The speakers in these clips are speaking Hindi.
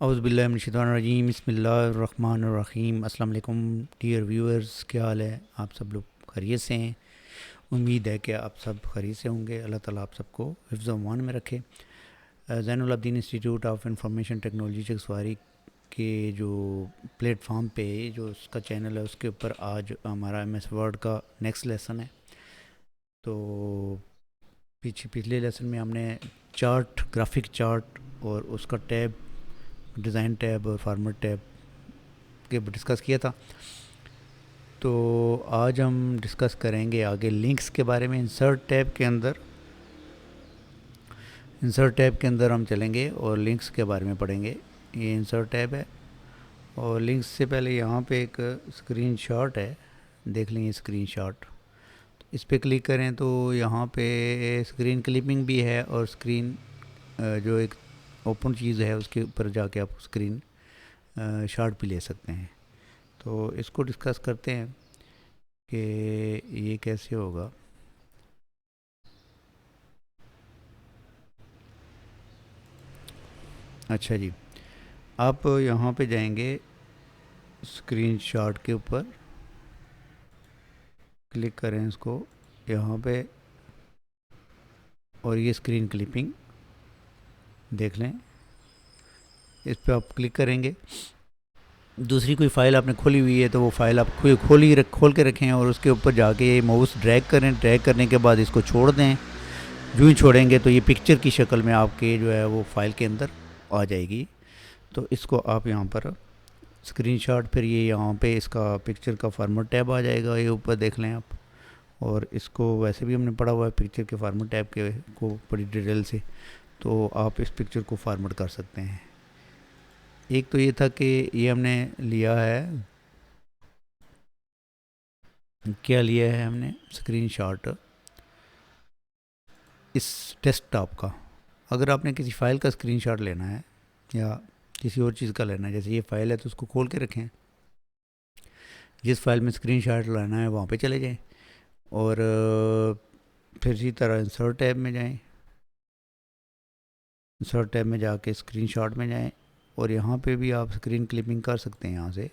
औज़ुबिल्लाहिमिनश्शैतानिर्रजीम बिस्मिल्लाहिर्रहमानिर्रहीम अस्सलाम वालेकुम डियर व्यूअर्स, क्या हाल है? आप सब लोग खैरियत से हैं? उम्मीद है कि आप सब खैरियत से होंगे। अल्लाह ताला आप सबको हिफ्ज़ व अमान में रखे। Zainul Abedin institute of information technology Chakswari के जो प्लेटफॉर्म पे जो उसका चैनल है उसके ऊपर आज हमारा एम एस वर्ड का नेक्स्ट लेसन है। तो पिछले लेसन में हमने चार्ट, ग्राफिक चार्ट और उसका टैब, डिज़ाइन टैब और फार्मेट टैब के डिस्कस किया था। तो आज हम डिस्कस करेंगे आगे लिंक्स के बारे में। इंसर्ट टैब के अंदर हम चलेंगे और लिंक्स के बारे में पढ़ेंगे। ये इंसर्ट टैब है और लिंक्स से पहले यहाँ पे एक स्क्रीनशॉट है, देख लें। स्क्रीनशॉट इस पर क्लिक करें तो यहाँ पे स्क्रीन क्लिपिंग भी है और स्क्रीन जो एक ओपन चीज़ है उसके ऊपर जाके आप स्क्रीन शॉट भी ले सकते हैं। तो इसको डिस्कस करते हैं कि ये कैसे होगा। अच्छा जी, आप यहाँ पे जाएंगे, स्क्रीनशॉट के ऊपर क्लिक करें इसको यहाँ पे और ये स्क्रीन क्लिपिंग देख लें। इस पर आप क्लिक करेंगे। दूसरी कोई फ़ाइल आपने खोली हुई है तो वो फ़ाइल आप खोल के रखें और उसके ऊपर जाके ये माउस ड्रैग करें। ड्रैग करने के बाद इसको छोड़ दें। जो ही छोड़ेंगे तो ये पिक्चर की शक्ल में आपके जो है वो फ़ाइल के अंदर आ जाएगी। तो इसको आप यहाँ पर स्क्रीनशॉट, फिर ये यहाँ पे इसका पिक्चर का फार्मेट टैब आ जाएगा, ये ऊपर देख लें आप। और इसको वैसे भी हमने पढ़ा हुआ है पिक्चर के फार्मेट टैब के को बड़ी डिटेल से। तो आप इस पिक्चर को फार्मेट कर सकते हैं। एक तो ये था कि ये हमने लिया है, क्या लिया है हमने, स्क्रीनशॉट इस डेस्कटॉप का। अगर आपने किसी फ़ाइल का स्क्रीनशॉट लेना है या किसी और चीज़ का लेना है, जैसे ये फ़ाइल है तो उसको खोल के रखें। जिस फाइल में स्क्रीनशॉट लेना है वहाँ पे चले जाएं और फिर इसी तरह इंसर्ट टैब में जाएं। इंसर्ट टैब में जाके स्क्रीनशॉट में जाएं और यहाँ पे भी आप स्क्रीन क्लिपिंग कर सकते हैं यहाँ से।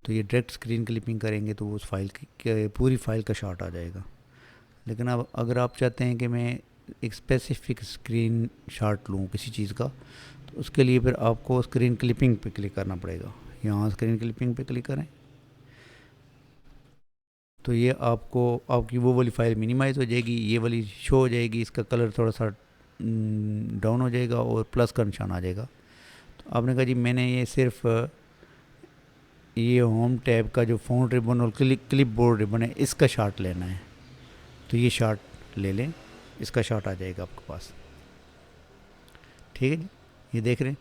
तो ये डायरेक्ट स्क्रीन क्लिपिंग करेंगे तो उस फाइल की पूरी फाइल का शॉट आ जाएगा। लेकिन अब अगर आप चाहते हैं कि मैं एक स्पेसिफिक स्क्रीन शॉट लूँ किसी चीज़ का, तो उसके लिए फिर आपको स्क्रीन क्लिपिंग पे क्लिक करना पड़ेगा। यहाँ स्क्रीन क्लिपिंग पे क्लिक करें तो ये आपको आपकी वो वाली फ़ाइल मिनिमाइज़ हो जाएगी, ये वाली शो हो जाएगी, इसका कलर थोड़ा सा डाउन हो जाएगा और प्लस का निशान आ जाएगा। तो आपने कहा जी मैंने ये सिर्फ ये होम टैब का जो फ़ॉन्ट रिबन और क्लिप बोर्ड रिबन है इसका शॉट लेना है, तो ये शॉट ले लें, इसका शॉट आ जाएगा आपके पास। ठीक है जी, ये देख रहे हैं।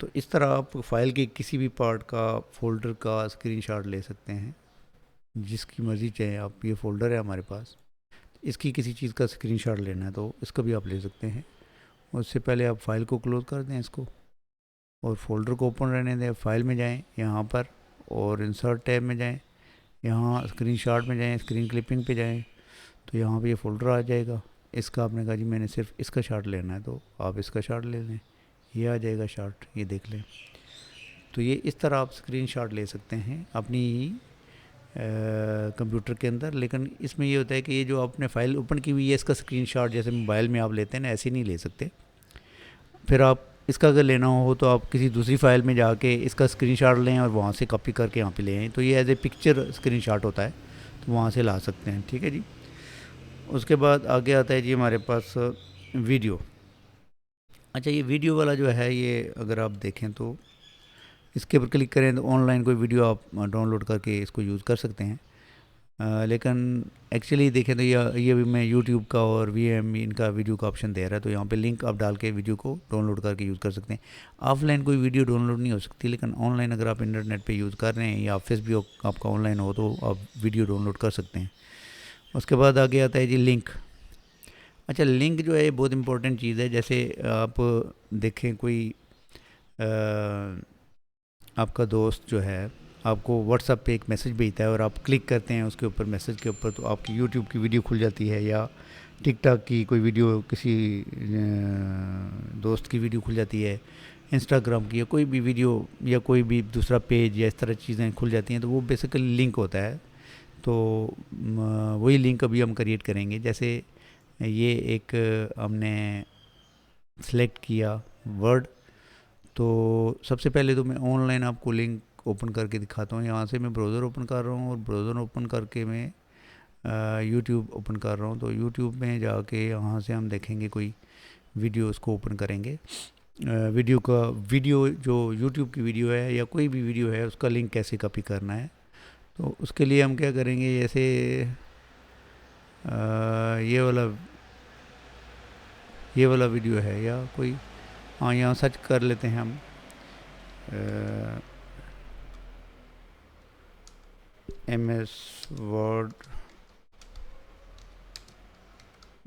तो इस तरह आप फाइल के किसी भी पार्ट का, फोल्डर का स्क्रीनशॉट ले सकते हैं, जिसकी मर्ज़ी चाहे आप। ये फ़ोल्डर है हमारे पास, इसकी किसी चीज़ का स्क्रीनशॉट लेना है तो इसका भी आप ले सकते हैं। उससे पहले आप फाइल को क्लोज़ कर दें इसको और फोल्डर को ओपन रहने दें। फाइल में जाएं यहाँ पर और इंसर्ट टैब में जाएं, यहाँ स्क्रीनशॉट में जाएं, स्क्रीन क्लिपिंग पे जाएं तो यहाँ पे ये फ़ोल्डर आ जाएगा। इसका आपने कहा जी मैंने सिर्फ इसका शॉट लेना है तो आप इसका शॉट ले लें, ये आ जाएगा शॉट, ये देख लें। तो ये इस तरह आप स्क्रीन शॉट ले सकते हैं अपनी कंप्यूटर के अंदर। लेकिन इसमें ये होता है कि ये जो आपने फ़ाइल ओपन की हुई है इसका स्क्रीनशॉट जैसे मोबाइल में आप लेते हैं ना, ऐसे नहीं ले सकते। फिर आप इसका अगर लेना हो तो आप किसी दूसरी फ़ाइल में जाके इसका स्क्रीनशॉट लें और वहाँ से कॉपी करके यहाँ पे ले आएँ, तो ये एज ए पिक्चर स्क्रीनशॉट होता है, तो वहाँ से ला सकते हैं। ठीक है जी। उसके बाद आगे आता है जी हमारे पास वीडियो। अच्छा, ये वीडियो वाला जो है ये अगर आप देखें तो इसके ऊपर क्लिक करें तो ऑनलाइन कोई वीडियो आप डाउनलोड करके इसको यूज़ कर सकते हैं। लेकिन एक्चुअली देखें तो ये भी मैं यूट्यूब का और वीएम इनका वीडियो का ऑप्शन दे रहा है, तो यहाँ पे लिंक आप डाल के वीडियो को डाउनलोड करके यूज़ कर सकते हैं। ऑफलाइन कोई वीडियो डाउनलोड नहीं हो सकती, लेकिन ऑनलाइन अगर आप इंटरनेट पे यूज़ कर रहे हैं या ऑफिस भी आपका ऑनलाइन हो तो आप वीडियो डाउनलोड कर सकते हैं। उसके बाद आगे आता है जी लिंक। अच्छा, लिंक जो है ये बहुत इंपॉर्टेंट चीज़ है। जैसे आप देखें कोई आपका दोस्त जो है आपको व्हाट्सएप पे एक मैसेज भेजता है और आप क्लिक करते हैं उसके ऊपर, मैसेज के ऊपर, तो आपकी यूट्यूब की वीडियो खुल जाती है या टिकटॉक की कोई वीडियो, किसी दोस्त की वीडियो खुल जाती है इंस्टाग्राम की या कोई भी वीडियो या कोई भी दूसरा पेज या इस तरह चीज़ें खुल जाती हैं, तो वो बेसिकली लिंक होता है। तो वही लिंक अभी हम क्रिएट करेंगे। जैसे ये एक हमने सेलेक्ट किया वर्ड, तो सबसे पहले तो मैं ऑनलाइन आपको लिंक ओपन करके दिखाता हूँ। यहाँ से मैं ब्राउज़र ओपन कर रहा हूँ और ब्राउज़र ओपन करके मैं यूट्यूब ओपन कर रहा हूँ। तो यूट्यूब में जाके यहाँ से हम देखेंगे कोई वीडियो, उसको ओपन करेंगे। वीडियो जो यूट्यूब की वीडियो है या कोई भी वीडियो है, उसका लिंक कैसे कॉपी करना है। तो उसके लिए हम क्या करेंगे, जैसे ये वाला वीडियो है या कोई, हाँ यहाँ सर्च कर लेते हैं हम MS वर्ड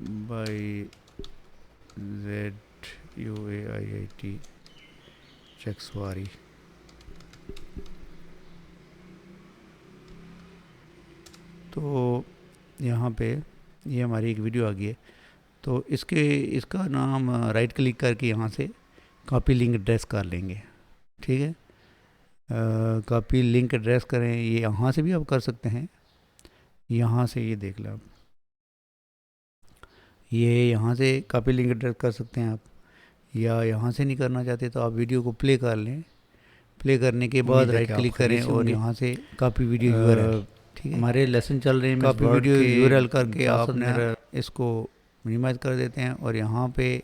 बाई ZUAIIT चक्सवारी। तो यहाँ पे ये हमारी एक वीडियो आ गई है। तो इसका नाम राइट क्लिक करके यहाँ से कॉपी लिंक एड्रेस कर लेंगे। ठीक है, कॉपी लिंक एड्रेस करें, ये यहाँ से भी आप कर सकते हैं। यहाँ से ये देख लें आप, ये यहाँ से कॉपी लिंक एड्रेस कर सकते हैं आप, या यहाँ से नहीं करना चाहते तो आप वीडियो को प्ले कर लें। प्ले करने के बाद राइट क्लिक करें और यहाँ से कॉपी वीडियो यूआरएल। ठीक है, हमारे लेसन चल रहे हैं, कॉपी वीडियो यूआरएल करके आपने इसको मिनिमाइज कर देते हैं। और यहाँ पे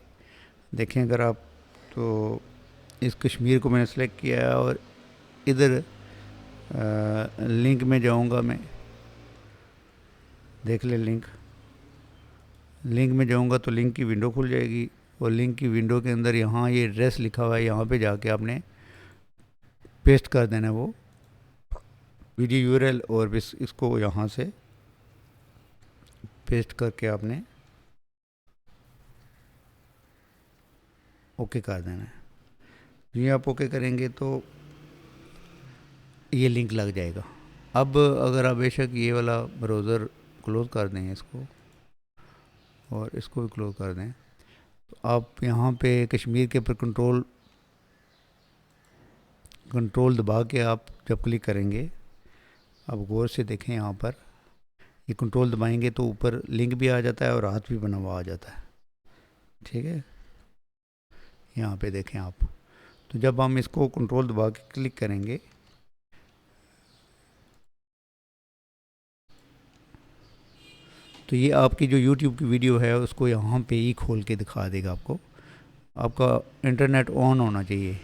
देखें अगर आप, तो इस कश्मीर को मैंने सेलेक्ट किया है और इधर लिंक में जाऊँगा मैं, देख ले लिंक में जाऊँगा तो लिंक की विंडो खुल जाएगी। और लिंक की विंडो के अंदर यहाँ ये एड्रेस लिखा हुआ है, यहाँ पे जाके आपने पेस्ट कर देना है वो वीडियो यूआरएल, और इसको यहाँ से पेस्ट करके आपने ओके कर देना है। ये आप ओके करेंगे तो ये लिंक लग जाएगा। अब अगर आप बेशक ये वाला ब्राउज़र क्लोज़ कर दें इसको, और इसको भी क्लोज़ कर दें, तो आप यहाँ पे कश्मीर के ऊपर कंट्रोल दबा के आप जब क्लिक करेंगे, आप गौर से देखें यहाँ पर, ये कंट्रोल दबाएंगे तो ऊपर लिंक भी आ जाता है और हाथ भी बना हुआ आ जाता है। ठीक है, यहाँ पे देखें आप। तो जब हम इसको कंट्रोल दबा के क्लिक करेंगे, तो ये आपकी जो YouTube की वीडियो है उसको यहाँ पे ही खोल के दिखा देगा आपको। आपका इंटरनेट ऑन होना चाहिए,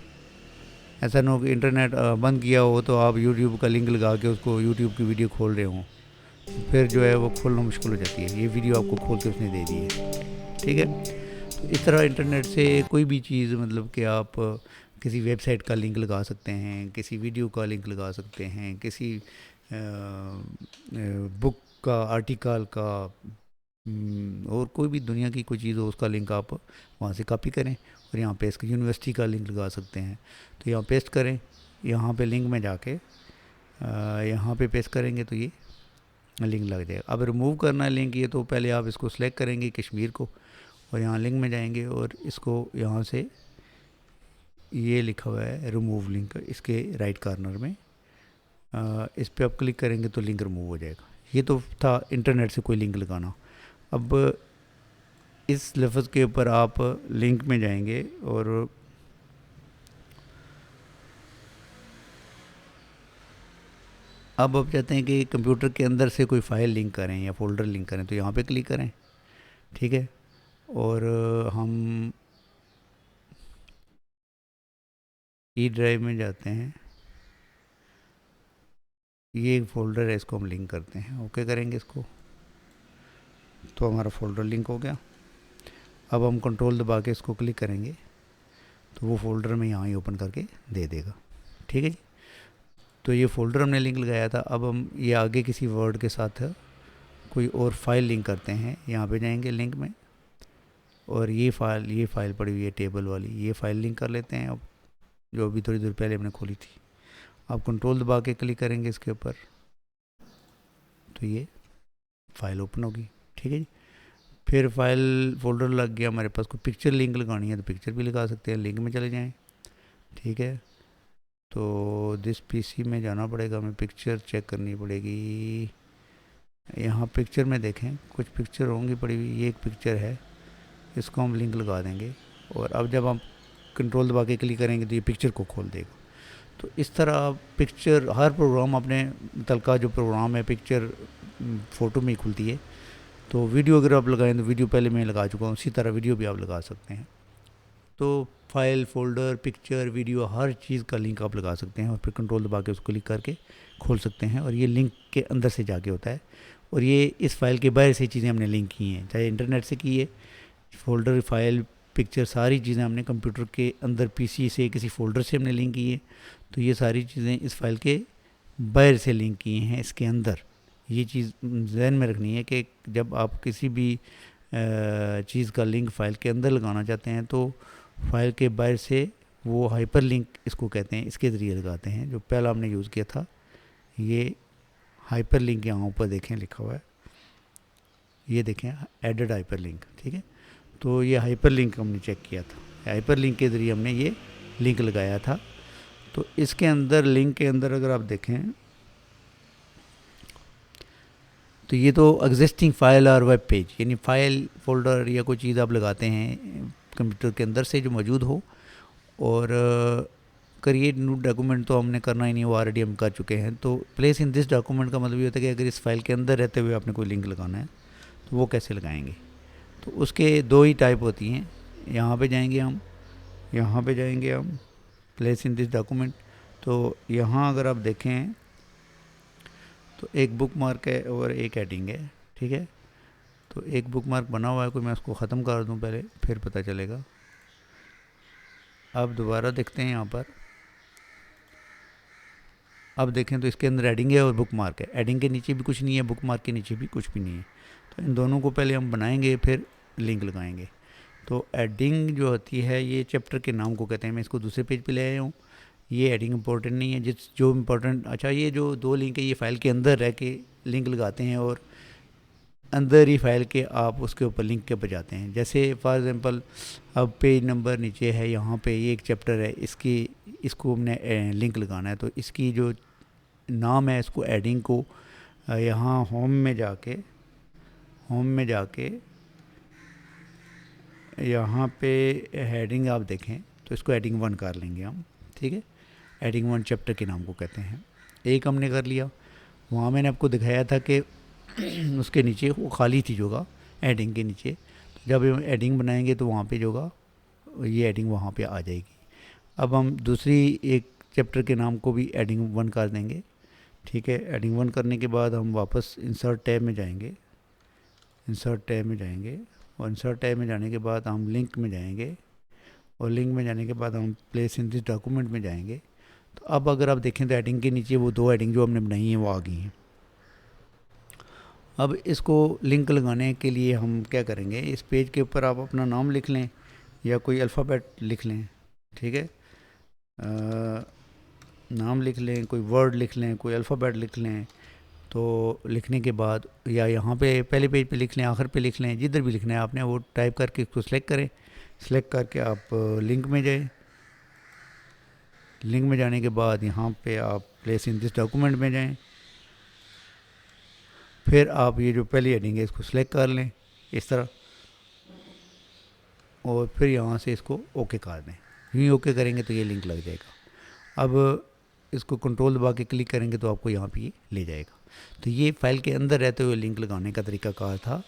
ऐसा ना हो कि इंटरनेट बंद किया हो तो आप YouTube का लिंक लगा के उसको YouTube की वीडियो खोल रहे हों, फिर जो है वो खोलना मुश्किल हो जाती है। ये वीडियो आपको खोल के उसने दे दी है। ठीक है, तो इस तरह इंटरनेट से कोई भी चीज़, मतलब कि आप किसी वेबसाइट का लिंक लगा सकते हैं, किसी वीडियो का लिंक लगा सकते हैं, किसी बुक का, आर्टिकल का, और कोई भी दुनिया की कोई चीज़ हो उसका लिंक आप वहाँ से कॉपी करें और यहाँ पे इसकी यूनिवर्सिटी का लिंक लगा सकते हैं। तो यहाँ पेस्ट करें, यहाँ पे लिंक में जाके यहाँ पे पेस्ट करेंगे तो ये लिंक लग जाएगा। अब रिमूव करना है लिंक, ये तो पहले आप इसको सिलेक्ट करेंगे कश्मीर को, और यहाँ लिंक में जाएंगे और इसको यहाँ से ये लिखा हुआ है रिमूव लिंक, इसके राइट कॉर्नर में इस पर आप क्लिक करेंगे तो लिंक रिमूव हो जाएगा। ये तो था इंटरनेट से कोई लिंक लगाना। अब इस लफ्ज़ के ऊपर आप लिंक में जाएंगे और अब आप चाहते हैं कि कंप्यूटर के अंदर से कोई फ़ाइल लिंक करें या फ़ोल्डर लिंक करें, तो यहाँ पे क्लिक करें। ठीक है, और हम ई ड्राइव में जाते हैं, ये एक फ़ोल्डर है, इसको हम लिंक करते हैं। ओके करेंगे इसको, तो हमारा फ़ोल्डर लिंक हो गया। अब हम कंट्रोल दबा के इसको क्लिक करेंगे तो वो फ़ोल्डर में यहाँ ही ओपन करके दे देगा। ठीक है जी, तो ये फ़ोल्डर हमने लिंक लगाया था। अब हम ये आगे किसी वर्ड के साथ कोई और फाइल लिंक करते हैं। यहाँ पे जाएंगे लिंक में, और ये फ़ाइल पड़ी हुई है टेबल वाली, ये फ़ाइल लिंक कर लेते हैं। अब जो अभी थोड़ी देर पहले हमने खोली थी, आप कंट्रोल दबा के क्लिक करेंगे इसके ऊपर, तो ये फ़ाइल ओपन होगी। ठीक है जी, फिर फाइल फ़ोल्डर लग गया हमारे पास। कोई पिक्चर लिंक लगानी है तो पिक्चर भी लगा सकते हैं, लिंक में चले जाएं। ठीक है। तो दिस पीसी में जाना पड़ेगा, हमें पिक्चर चेक करनी पड़ेगी। यहाँ पिक्चर में देखें कुछ पिक्चर होंगी पड़ी हुई, ये एक पिक्चर है, इसको हम लिंक लगा देंगे और अब जब हम कंट्रोल दबा के क्लिक करेंगे तो ये पिक्चर को खोल देगा। तो इस तरह पिक्चर हर प्रोग्राम अपने तल का जो प्रोग्राम है पिक्चर फ़ोटो में ही खुलती है। तो वीडियो अगर आप लगाएं तो वीडियो पहले मैं लगा चुका हूँ, उसी तरह वीडियो भी आप लगा सकते हैं। तो फाइल, फोल्डर, पिक्चर, वीडियो हर चीज़ का लिंक आप लगा सकते हैं और फिर कंट्रोल दबा के उसको क्लिक करके खोल सकते हैं और ये लिंक के अंदर से जाके होता है। और ये इस फाइल के बाहर से चीज़ें हमने लिंक की हैं, चाहे इंटरनेट से की है, फोल्डर, फाइल, पिक्चर, सारी चीज़ें हमने कंप्यूटर के अंदर पीसी से किसी फोल्डर से हमने लिंक की है। तो ये सारी चीज़ें इस फाइल के बाहर से लिंक की हैं इसके अंदर। ये चीज़ जहन में रखनी है कि जब आप किसी भी चीज़ का लिंक फाइल के अंदर लगाना चाहते हैं तो फाइल के बाहर से वो हाइपर लिंक इसको कहते हैं, इसके ज़रिए लगाते हैं। जो पहला हमने यूज़ किया था ये हाइपर लिंक, यहाँ ऊपर देखें लिखा हुआ है, ये देखें एडेड हाइपर लिंक, ठीक है। तो ये हाइपर लिंक हमने चेक किया था, हाइपर लिंक के ज़रिए हमने ये लिंक लगाया था। तो इसके अंदर लिंक के अंदर अगर आप देखें तो ये तो एग्जिस्टिंग फाइल और वेब पेज, यानी फाइल, फोल्डर या कोई चीज़ आप लगाते हैं कंप्यूटर के अंदर से जो मौजूद हो। और क्रिएट न्यू डॉक्यूमेंट तो हमने करना ही नहीं, वो ऑलरेडी हम कर चुके हैं। तो प्लेस इन दिस डॉक्यूमेंट का मतलब ये होता है कि अगर इस फाइल के अंदर रहते हुए आपने कोई लिंक लगाना है तो वो कैसे लगाएंगे। तो उसके दो ही टाइप होती हैं। यहाँ पे जाएंगे हम, यहाँ पे जाएंगे हम प्लेस इन दिस डॉक्यूमेंट। तो यहाँ अगर आप देखें तो एक बुक मार्क है और एक हेडिंग है, ठीक है। तो एक बुक मार्क बना हुआ है, कोई मैं उसको ख़त्म कर दूं पहले, फिर पता चलेगा। अब दोबारा देखते हैं यहाँ पर, अब देखें तो इसके अंदर हेडिंग है और बुक मार्क है। हेडिंग के नीचे भी कुछ नहीं है, बुक मार्क के नीचे भी कुछ भी नहीं है। तो इन दोनों को पहले हम बनाएंगे फिर लिंक लगाएंगे। तो हेडिंग जो होती है ये चैप्टर के नाम को कहते हैं। मैं इसको दूसरे पेज पे ले आया हूँ। ये हेडिंग इंपॉर्टेंट नहीं है, जो इम्पोर्टेंट, अच्छा ये जो दो लिंक है ये फाइल के अंदर रह के लिंक लगाते हैं और अंदर ही फाइल के आप उसके ऊपर लिंक के बजाते हैं। जैसे फॉर एग्जांपल अब पेज नंबर नीचे है, यहाँ पे ये एक चैप्टर है, इसको हमने लिंक लगाना है। तो इसकी जो नाम है इसको एडिंग को यहाँ होम में जाके यहाँ पे हेडिंग आप देखें तो इसको हेडिंग 1 कर लेंगे हम, ठीक है। हेडिंग 1 चैप्टर के नाम को कहते हैं। एक हमने कर लिया। वहाँ मैंने आपको दिखाया था कि उसके नीचे वो खाली थी जगह हेडिंग के नीचे। तो जब हम हेडिंग बनाएंगे तो वहाँ पे जगह, ये हेडिंग वहाँ पे आ जाएगी। अब हम दूसरी एक चैप्टर के नाम को भी हेडिंग 1 कर देंगे, ठीक है। हेडिंग 1 करने के बाद हम वापस इंसर्ट टैब में जाएंगे, और इंसर्ट टैब में जाने के बाद हम लिंक में जाएंगे और लिंक में जाने के बाद हम प्लेस इन दिस डॉक्यूमेंट में जाएंगे। तो अब अगर आप देखें तो हेडिंग के नीचे वो दो हेडिंग जो हमने बनाई हैं वो आ गई हैं। अब इसको लिंक लगाने के लिए हम क्या करेंगे, इस पेज के ऊपर आप अपना नाम लिख लें या कोई अल्फ़ाबेट लिख लें, ठीक है। नाम लिख लें, कोई वर्ड लिख लें, कोई अल्फ़ाबेट लिख लें। तो लिखने के बाद या यहाँ पे पहले पेज पे लिख लें, आखिर पे लिख लें, जिधर भी लिखना है आपने वो टाइप करके इसको सिलेक्ट करें। सिलेक्ट करके आप लिंक में जाएं। लिंक में जाने के बाद यहाँ पे आप प्लेस इन दिस डॉक्यूमेंट में जाएं। फिर आप ये जो पहली हेडिंग है इसको सिलेक्ट कर लें इस तरह, और फिर यहाँ से इसको ओके कर दें। यूँ ओके करेंगे तो ये लिंक लग जाएगा। अब इसको कंट्रोल दबा के क्लिक करेंगे तो आपको यहाँ पे ये ले जाएगा। तो ये फाइल के अंदर रहते हुए लिंक लगाने का तरीका कार था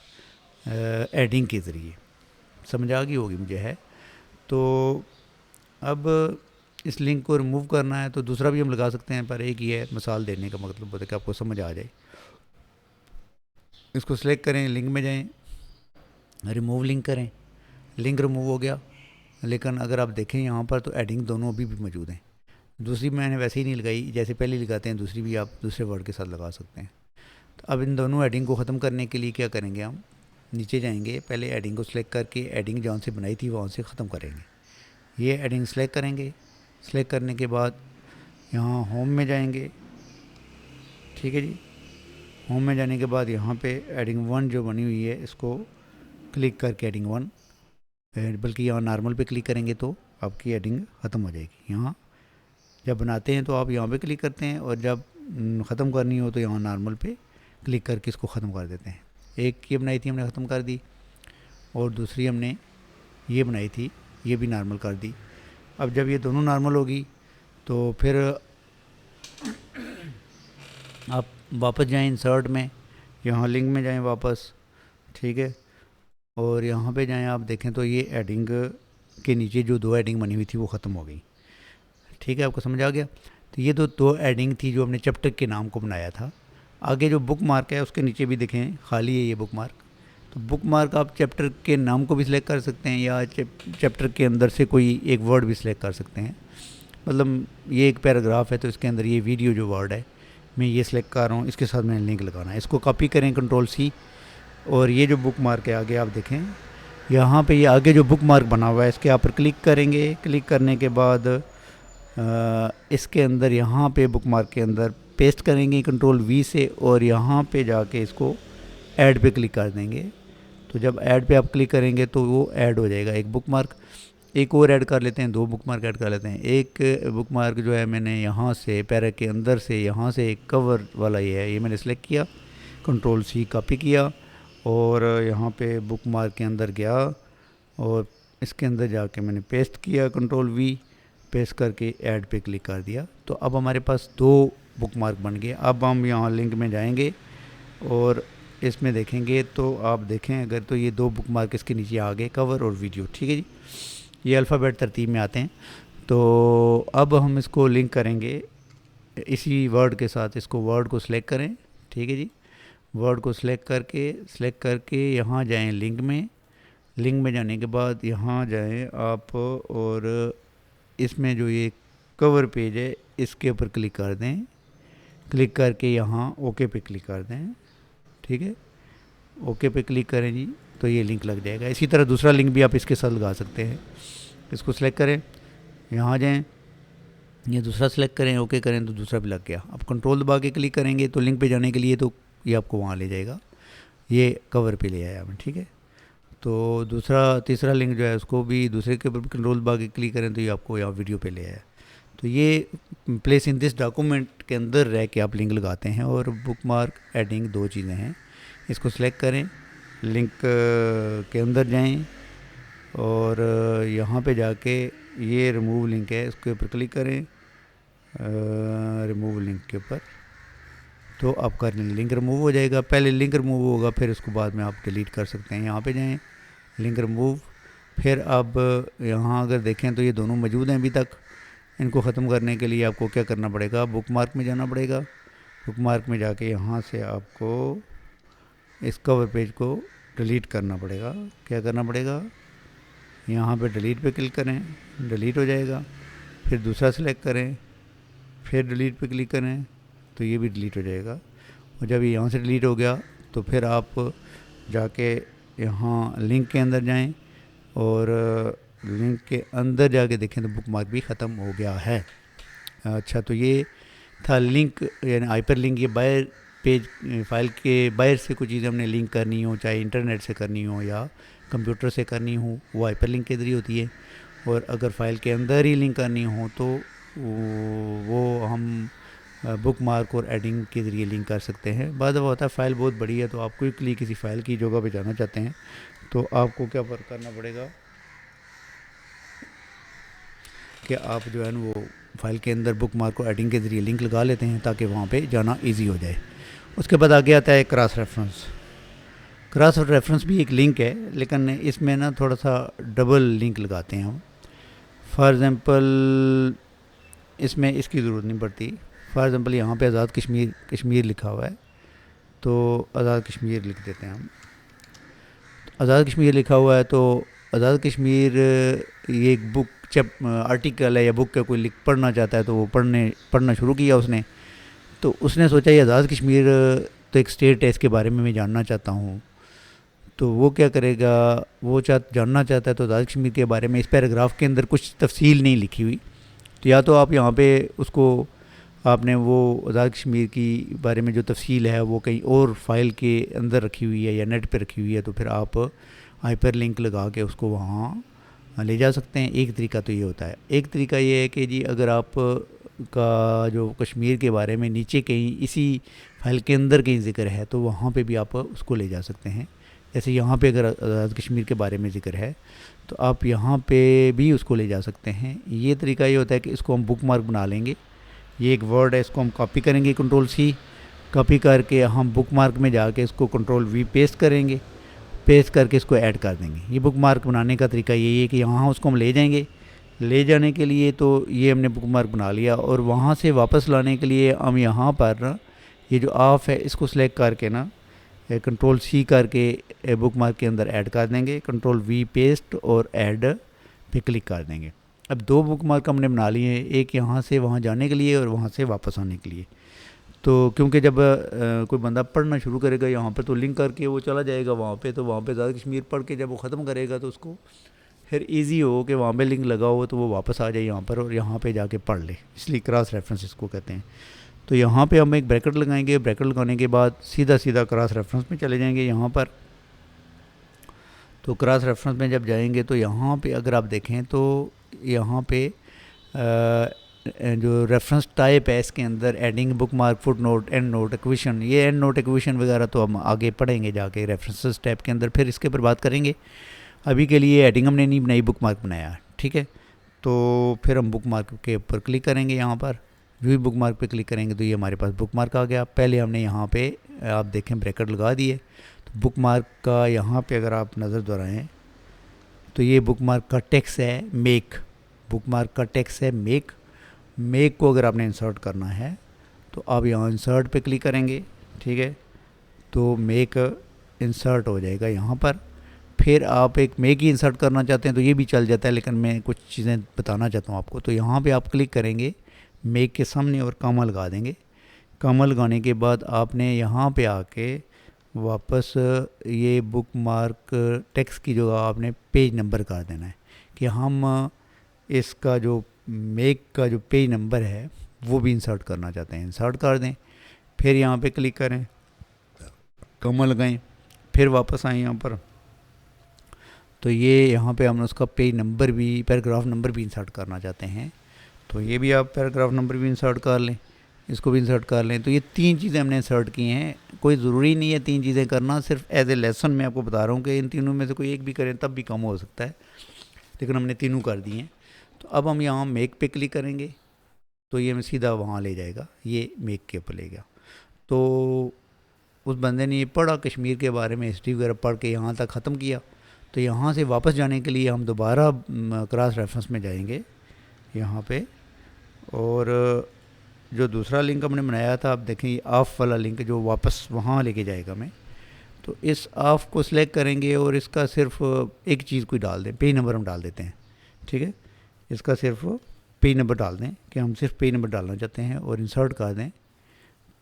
एडिंग के ज़रिए। समझ आ गई होगी मुझे है। तो अब इस लिंक को रिमूव करना है तो दूसरा भी हम लगा सकते हैं, पर एक ही है, मिसाल देने का मतलब होता है कि आपको समझ आ जाए। इसको सिलेक्ट करें, लिंक में जाएं, रिमूव लिंक करें, लिंक रिमूव हो गया। लेकिन अगर आप देखें यहाँ पर तो एडिंग दोनों अभी भी मौजूद हैं। दूसरी मैंने वैसे ही नहीं लगाई, जैसे पहले लगाते हैं दूसरी भी आप दूसरे वर्ड के साथ लगा सकते हैं। तो अब इन दोनों एडिंग को ख़त्म करने के लिए क्या करेंगे, हम नीचे जाएंगे, पहले एडिंग को सिलेक्ट करके एडिंग जहाँ से बनाई थी वहाँ से ख़त्म करेंगे। ये एडिंग सेलेक्ट करेंगे। सेलेक्ट करने के बाद यहाँ होम में जाएंगे, ठीक है जी। होम में जाने के बाद यहाँ पे एडिंग 1 जो बनी हुई है इसको क्लिक करके एडिंग 1, बल्कि यहाँ नॉर्मल पे क्लिक करेंगे तो आपकी हेडिंग ख़त्म हो जाएगी। यहाँ जब बनाते हैं तो आप यहाँ पे क्लिक करते हैं, और जब ख़त्म करनी हो तो यहाँ नॉर्मल पे क्लिक करके इसको ख़त्म कर देते हैं। एक ये बनाई थी हमने, ख़त्म कर दी, और दूसरी हमने ये बनाई थी, ये भी नॉर्मल कर दी। अब जब ये दोनों नॉर्मल होगी तो फिर आप वापस जाएं इंसर्ट में, यहाँ लिंक में जाएं वापस, ठीक है, और यहाँ पे जाएं, आप देखें तो ये एडिंग के नीचे जो दो एडिंग बनी हुई थी वो ख़त्म हो गई। ठीक है, आपको समझ आ गया। तो ये तो दो एडिंग थी जो हमने चैप्टर के नाम को बनाया था। आगे जो बुक मार्क है उसके नीचे भी देखें खाली है ये बुक मार्क। तो बुक मार्क आप चैप्टर के नाम को भी सिलेक्ट कर सकते हैं, या चैप्टर के अंदर से कोई एक वर्ड भी सिलेक्ट कर सकते हैं। मतलब ये एक पैराग्राफ है तो इसके अंदर ये वीडियो जो वर्ड है मैं ये सिलेक्ट कर रहा हूँ, इसके साथ मैंने लिंक लगाना है। इसको कॉपी करें Ctrl+C, और ये जो बुक मार्क है आगे आप देखें, यहाँ पे ये आगे जो बुक मार्क बना हुआ है इसके आप पर क्लिक करेंगे। क्लिक करने के बाद इसके अंदर यहाँ पे बुक मार्क के अंदर पेस्ट करेंगे Ctrl+V से, और यहाँ पे जाके इसको ऐड पे क्लिक कर देंगे। तो जब ऐड पे आप क्लिक करेंगे तो वो ऐड हो जाएगा एक बुक मार्क। एक और ऐड कर लेते हैं, दो बुक मार्क ऐड कर लेते हैं। एक बुक मार्क जो है मैंने यहाँ से पैरा के अंदर से यहाँ से एक कवर वाला ये है, ये मैंने सेलेक्ट किया, Ctrl+C कॉपी किया, और यहाँ पे बुक मार्क के अंदर गया और इसके अंदर जाके मैंने पेस्ट किया, Ctrl+V पेस्ट करके ऐड पे क्लिक कर दिया। तो अब हमारे पास दो बुक मार्क बन गए। अब हम यहाँ लिंक में जाएंगे और इसमें देखेंगे तो आप देखें अगर, तो ये दो बुक मार्क इसके नीचे आ गए, कवर और वीडियो। ठीक है जी, ये अल्फ़ाबेट तरतीब में आते हैं। तो अब हम इसको लिंक करेंगे इसी वर्ड के साथ। इसको वर्ड को सिलेक्ट करें, ठीक है जी, वर्ड को सिलेक्ट करके यहाँ जाएं लिंक में। लिंक में जाने के बाद यहाँ जाएं आप, और इसमें जो ये कवर पेज है इसके ऊपर क्लिक कर दें। क्लिक करके यहाँ ओके पे क्लिक कर दें। ठीक है, ओके पे क्लिक करें जी, तो ये लिंक लग जाएगा। इसी तरह दूसरा लिंक भी आप इसके साथ लगा सकते हैं। इसको सिलेक्ट करें, यहाँ जाएं, ये दूसरा सिलेक्ट करें, ओके करें तो दूसरा भी लग गया। अब कंट्रोल दबा के क्लिक करेंगे तो लिंक पे जाने के लिए तो ये आपको वहाँ ले जाएगा, ये कवर पे ले आया हमें। ठीक है, तो दूसरा तीसरा लिंक जो है उसको भी दूसरे के ऊपर कंट्रोल दबा के क्लिक करें तो ये आपको यहाँ वीडियो पे ले आया। तो ये प्लेस इन दिस डॉक्यूमेंट के अंदर रह के आप लिंक लगाते हैं। और बुक मार्क एडिंग दो चीज़ें हैं। इसको सिलेक्ट करें, लिंक के अंदर जाएं, और यहाँ पे जाके ये रिमूव लिंक है इसके ऊपर क्लिक करें, रिमूव लिंक के ऊपर, तो आपका लिंक रिमूव हो जाएगा। पहले लिंक रिमूव होगा, फिर उसको बाद में आप डिलीट कर सकते हैं। यहाँ पे जाएं, लिंक रिमूव, फिर अब यहाँ अगर देखें तो ये दोनों मौजूद हैं अभी तक। इनको ख़त्म करने के लिए आपको क्या करना पड़ेगा, बुक मार्क में जाना पड़ेगा। बुक मार्क में जाके यहाँ से आपको इस कवर पेज को डिलीट करना पड़ेगा। क्या करना पड़ेगा, यहाँ पे डिलीट पे क्लिक करें, डिलीट हो जाएगा। फिर दूसरा सेलेक्ट करें, फिर डिलीट पे क्लिक करें तो ये भी डिलीट हो जाएगा। और जब ये यहाँ से डिलीट हो गया तो फिर आप जाके यहाँ लिंक के अंदर जाएं, और लिंक के अंदर जाके देखें तो बुक मार्क भी ख़त्म हो गया है। अच्छा, तो ये था लिंक, यानी हाइपर लिंक। ये बाहर पेज फाइल के बाहर से कुछ चीज़ें हमने लिंक करनी हो, चाहे इंटरनेट से करनी हो या कंप्यूटर से करनी हो, वो हाइपर लिंक के ज़रिए होती है। और अगर फाइल के अंदर ही लिंक करनी हो तो वो हम बुक मार्क और एडिंग के ज़रिए लिंक कर सकते हैं। बाद होता है फ़ाइल बहुत बड़ी है तो आप क्विकली किसी फ़ाइल की जगह पे जाना चाहते हैं तो आपको क्या करना पड़ेगा कि आप जो है ना वो फाइल के अंदर बुक मार्क और एडिंग के ज़रिए लिंक लगा लेते हैं ताकि वहाँ पे जाना इजी हो जाए। उसके बाद आगे आता है क्रॉस रेफरेंस। क्रॉस रेफरेंस भी एक लिंक है, लेकिन इसमें ना थोड़ा सा डबल लिंक लगाते हैं हम। फॉर एग्ज़ाम्पल इसमें इसकी ज़रूरत नहीं पड़ती। फॉर एग्ज़ाम्पल यहाँ पे आज़ाद कश्मीर लिखा हुआ है तो आज़ाद कश्मीर लिख देते हैं हम। आज़ाद कश्मीर लिखा हुआ है तो आज़ाद कश्मीर ये एक बुक आर्टिकल है या बुक का कोई लिख पढ़ना चाहता है तो वो पढ़ना शुरू किया उसने। तो उसने सोचा ये आज़ाद कश्मीर तो एक स्टेट है, इसके बारे में मैं जानना चाहता हूँ। तो वो क्या करेगा, वो जानना चाहता है तो आज़ाद कश्मीर के बारे में इस पैराग्राफ के अंदर कुछ तफसील नहीं लिखी हुई। तो या तो आप यहाँ पे उसको आपने वो आज़ाद कश्मीर की बारे में जो तफसील है वो कहीं और फाइल के अंदर रखी हुई है या नेट पे रखी हुई है, तो फिर आप हाइपर लिंक लगा के उसको वहाँ ले जा सकते हैं। एक तरीका तो ये होता है। एक तरीका ये है कि जी अगर आप का जो कश्मीर के बारे में नीचे कहीं इसी फाइल के अंदर कहीं ज़िक्र है तो वहाँ पे भी आप उसको ले जा सकते हैं। जैसे यहाँ पे अगर आज़ाद कश्मीर के बारे में ज़िक्र है तो आप यहाँ पे भी उसको ले जा सकते हैं। ये तरीका ये होता है कि इसको हम बुक मार्क बना लेंगे। ये एक वर्ड है, इसको हम कॉपी करेंगे, कंट्रोल सी, कॉपी करके हम बुक मार्क में जाके इसको कंट्रोल वी पेस्ट करेंगे, पेस्ट करके इसको ऐड कर देंगे। ये बुक मार्क बनाने का तरीका यही है कि यहाँ उसको हम ले जाएंगे। ले जाने के लिए तो ये हमने बुक मार्क बना लिया, और वहाँ से वापस लाने के लिए हम यहाँ पर ना ये जो ऑफ है इसको सिलेक्ट करके ना कंट्रोल सी करके बुक मार्क के अंदर ऐड कर देंगे, कंट्रोल वी पेस्ट और ऐड पे क्लिक कर देंगे। अब दो बुक मार्क हमने बना लिए हैं, एक यहाँ से वहाँ जाने के लिए और वहाँ से वापस आने के लिए। तो क्योंकि जब कोई बंदा पढ़ना शुरू करेगा यहाँ पर तो लिंक करके वो चला जाएगा वहाँ पे, तो वहाँ पे आज़ाद कश्मीर पढ़ के जब वो ख़त्म करेगा तो उसको फिर इजी हो कि वहाँ पे लिंक लगा हो तो वो वापस आ जाए यहाँ पर और यहाँ पे जाके पढ़ ले, इसलिए क्रॉस रेफरेंस इसको कहते हैं। तो यहाँ पे हम एक ब्रैकेट लगाएंगे, ब्रैकेट लगाने के बाद सीधा सीधा क्रॉस रेफरेंस में चले जाएंगे यहाँ पर। तो क्रॉस रेफरेंस में जब जाएंगे तो यहाँ पे अगर आप देखें तो यहाँ पे जो रेफरेंस टाइप है इसके अंदर adding book mark, foot note, and note, acquisition, ये एंड नोट एक्विशन वगैरह तो हम आगे पढ़ेंगे जाके रेफरेंसेस टाइप के अंदर, फिर इसके ऊपर बात करेंगे। अभी के लिए एडिंग हमने नहीं बनाई, बुक मार्क बनाया, ठीक है। तो फिर हम बुक मार्क के ऊपर क्लिक करेंगे, यहाँ पर व्यू बुक मार्क पे क्लिक करेंगे तो ये हमारे पास बुक मार्क आ गया। पहले हमने यहाँ पे आप देखें ब्रैकेट लगा दिए, तो बुक मार्क का यहाँ पे अगर आप नज़र दोहराएँ तो ये बुक मार्क का टेक्स्ट है मेक, बुक मार्क का टेक्स्ट है मेक। मेक को अगर आपने इंसर्ट करना है तो आप यहाँ इंसर्ट पे क्लिक करेंगे, ठीक है। तो मेक इंसर्ट हो जाएगा यहाँ पर। फिर आप एक मेक ही इंसर्ट करना चाहते हैं तो ये भी चल जाता है, लेकिन मैं कुछ चीज़ें बताना चाहता हूँ आपको। तो यहाँ पे आप क्लिक करेंगे मेक के सामने और कॉमा लगा देंगे। कॉमा लगाने के बाद आपने यहाँ पे आके वापस ये बुक मार्क टेक्स्ट की जगह आपने पेज नंबर कर देना है कि हम इसका जो मेक का जो पेज नंबर है वो भी इंसर्ट करना चाहते हैं, इंसर्ट कर दें। फिर यहाँ पे क्लिक करें, कॉमा लगाएं, फिर वापस आएँ यहाँ पर। तो ये यहाँ पे हम उसका पेज नंबर भी, पैराग्राफ नंबर भी इंसर्ट करना चाहते हैं तो ये भी आप पैराग्राफ नंबर भी इंसर्ट कर लें, इसको भी इंसर्ट कर लें। तो ये तीन चीज़ें हमने इंसर्ट की हैं। कोई ज़रूरी नहीं है तीन चीज़ें करना, सिर्फ एज ए लेसन मैं आपको बता रहा हूँ कि इन तीनों में से कोई एक भी करें तब भी कम हो सकता है, लेकिन हमने तीनों कर दिए हैं। तो अब हम यहाँ मेक पे क्लिक करेंगे तो ये हमें सीधा वहाँ ले जाएगा, ये मेक के ऊपर ले गया। तो उस बंदे ने ये पढ़ा कश्मीर के बारे में, हिस्ट्री वगैरह पढ़ के यहाँ तक ख़त्म किया। तो यहाँ से वापस जाने के लिए हम दोबारा क्रॉस रेफरेंस में जाएंगे यहाँ पे, और जो दूसरा लिंक हमने बनाया था आप देखें ये ऑफ वाला लिंक जो वापस वहाँ लेके जाएगा हमें। तो इस ऑफ को सिलेक्ट करेंगे और इसका सिर्फ एक चीज़ कोई डाल दें, पेज नंबर हम डाल देते हैं, ठीक है। इसका सिर्फ पेज नंबर डाल दें कि हम सिर्फ पेज नंबर डालना चाहते हैं और इंसर्ट कर दें।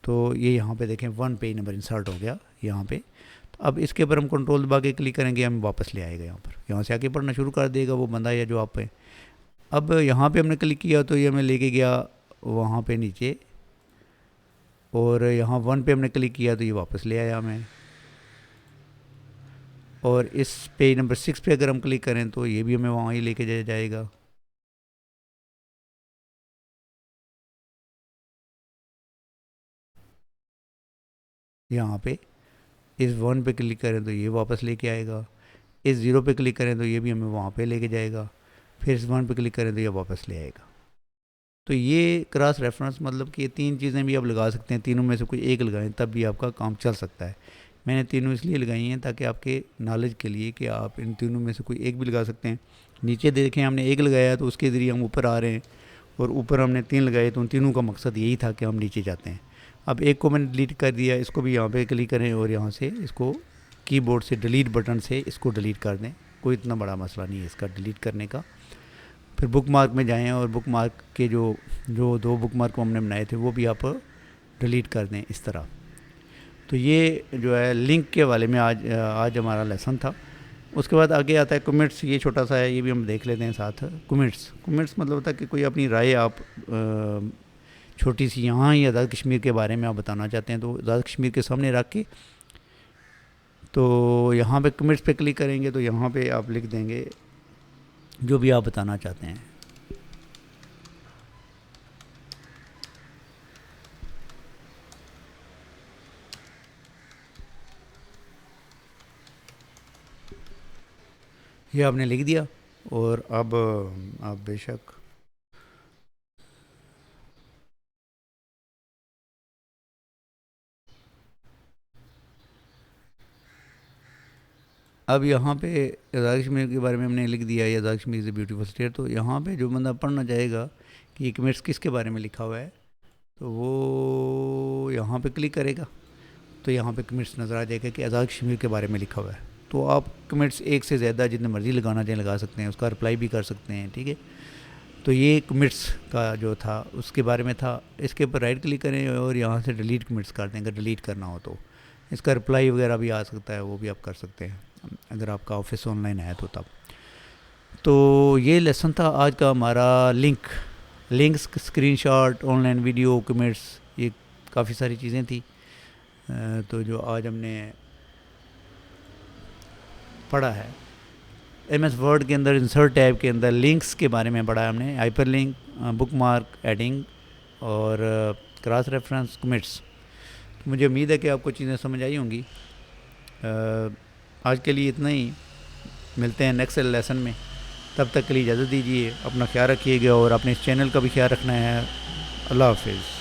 तो ये यहाँ पे देखें 1 पेज नंबर इंसर्ट हो गया यहाँ पे। तो अब इसके ऊपर हम कंट्रोल दबा के क्लिक करेंगे, हम वापस ले आएगा यहाँ पर, यहाँ से आके पढ़ना शुरू कर देगा वो बंदा या जो आप पे। अब यहाँ पे हमने क्लिक किया तो ये हमें लेके गया वहाँ पे नीचे, और यहाँ 1 पे हमने क्लिक किया तो ये वापस ले आया हमें। और इस पेज नंबर 6 पे अगर हम क्लिक करें तो ये भी हमें वहाँ ही लेके जाएगा। यहाँ पे इस 1 पे क्लिक करें तो ये वापस लेके आएगा। इस 0 पे क्लिक करें तो ये भी हमें वहाँ पे लेके जाएगा। फिर इस 1 पे क्लिक करें तो ये वापस ले आएगा। तो ये क्रॉस रेफरेंस मतलब कि ये तीन चीज़ें भी आप लगा सकते हैं, तीनों में से कोई एक लगाएं तब भी आपका काम चल सकता है। मैंने तीनों इसलिए लगाई हैं ताकि आपके नॉलेज के लिए कि आप इन तीनों में से कोई एक भी लगा सकते हैं। नीचे देखें हमने एक लगाया तो उसके ज़रिए हम ऊपर आ रहे हैं, और ऊपर हमने 3 लगाए तो उन तीनों का मकसद यही था कि हम नीचे जाते हैं। अब एक को मैंने डिलीट कर दिया, इसको भी यहाँ पे क्लिक करें और यहाँ से इसको कीबोर्ड से डिलीट बटन से इसको डिलीट कर दें। कोई इतना बड़ा मसला नहीं है इसका डिलीट करने का। फिर बुक मार्क में जाएं और बुक मार्क के जो 2 बुक मार्क हमने बनाए थे वो भी आप डिलीट कर दें इस तरह। तो ये जो है लिंक के वाले में आज हमारा लेसन था। उसके बाद आगे आता है कमेंट्स, ये छोटा सा है, ये भी हम देख लेते हैं साथ। कमेंट्स मतलब होता है कि कोई अपनी राय आप छोटी सी यहाँ ही आज़ाद कश्मीर के बारे में आप बताना चाहते हैं तो आज़ाद कश्मीर के सामने रख के तो यहाँ पे कमेंट्स पे क्लिक करेंगे तो यहाँ पे आप लिख देंगे जो भी आप बताना चाहते हैं। ये आपने लिख दिया और अब आप बेशक अब यहाँ पे आज़ाद कश्मीर के बारे में हमने लिख दिया है, Azad Kashmir is a beautiful state. तो यहाँ पे जो बंदा पढ़ना चाहेगा कि कमेंट्स किसके बारे में लिखा हुआ है, तो वो यहाँ पे क्लिक करेगा तो यहाँ पे कमेंट्स नज़र आ जाएगा कि आज़ाद कश्मीर के बारे में लिखा हुआ है। तो आप कमेंट्स एक से ज़्यादा जितने मर्ज़ी लगाना चाहें लगा सकते हैं, उसका रिप्लाई भी कर सकते हैं, ठीक है। तो ये कमेंट्स का जो था उसके बारे में था। इसके ऊपर राइट क्लिक करें और यहाँ से डिलीट कमेंट्स कर दें, अगर डिलीट करना हो तो। इसका रिप्लाई वगैरह भी आ सकता है, वो भी आप कर सकते हैं अगर आपका ऑफिस ऑनलाइन है तो तब। तो ये लेसन था आज का हमारा। Links, screenshot, online video, comments, ये काफ़ी सारी चीज़ें थी तो जो आज हमने पढ़ा है। MS वर्ड के अंदर इंसर्ट टैब के अंदर लिंक्स के बारे में पढ़ा है हमने, hyper link, book mark, adding और क्रॉस रेफरेंस, कमिट्स। मुझे उम्मीद है कि आपको चीज़ें समझ आई होंगी। आज के लिए इतना ही, मिलते हैं नेक्स्ट लेसन में। तब तक के लिए इजाज़त दीजिए, अपना ख्याल रखिएगा और अपने इस चैनल का भी ख्याल रखना है। अल्लाह हाफिज़।